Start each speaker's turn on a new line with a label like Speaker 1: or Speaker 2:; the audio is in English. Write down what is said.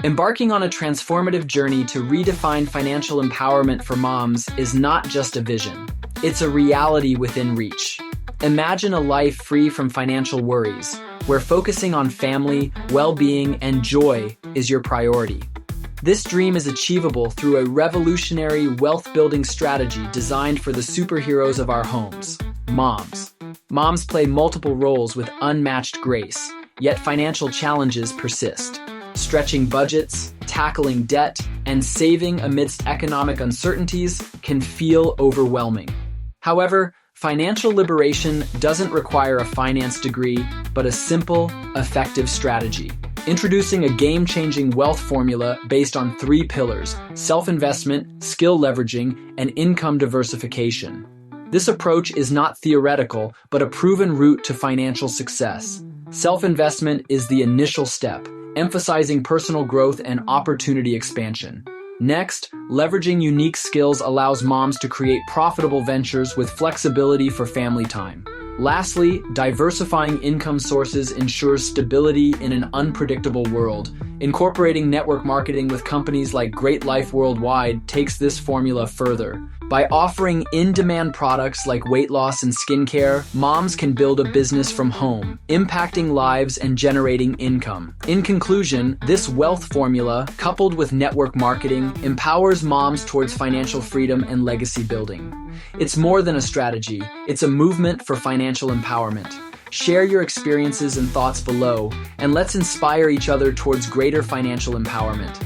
Speaker 1: Embarking on a transformative journey to redefine financial empowerment for moms is not just a vision, it's a reality within reach. Imagine a life free from financial worries, where focusing on family, well-being, and joy is your priority. This dream is achievable through a revolutionary wealth-building strategy designed for the superheroes of our homes, moms. Moms play multiple roles with unmatched grace, yet financial challenges persist. Stretching budgets, tackling debt, and saving amidst economic uncertainties can feel overwhelming. However, financial liberation doesn't require a finance degree, but a simple, effective strategy. Introducing a game-changing wealth formula based on 3 pillars: self-investment, skill leveraging, and income diversification. This approach is not theoretical, but a proven route to financial success. Self-investment is the initial step, emphasizing personal growth and opportunity expansion. Next, leveraging unique skills allows moms to create profitable ventures with flexibility for family time. Lastly, diversifying income sources ensures stability in an unpredictable world. Incorporating network marketing with companies like Great Life Worldwide takes this formula further. By offering in-demand products like weight loss and skincare, moms can build a business from home, impacting lives and generating income. In conclusion, this wealth formula, coupled with network marketing, empowers moms towards financial freedom and legacy building. It's more than a strategy, it's a movement for financial empowerment. Share your experiences and thoughts below, and let's inspire each other towards greater financial empowerment.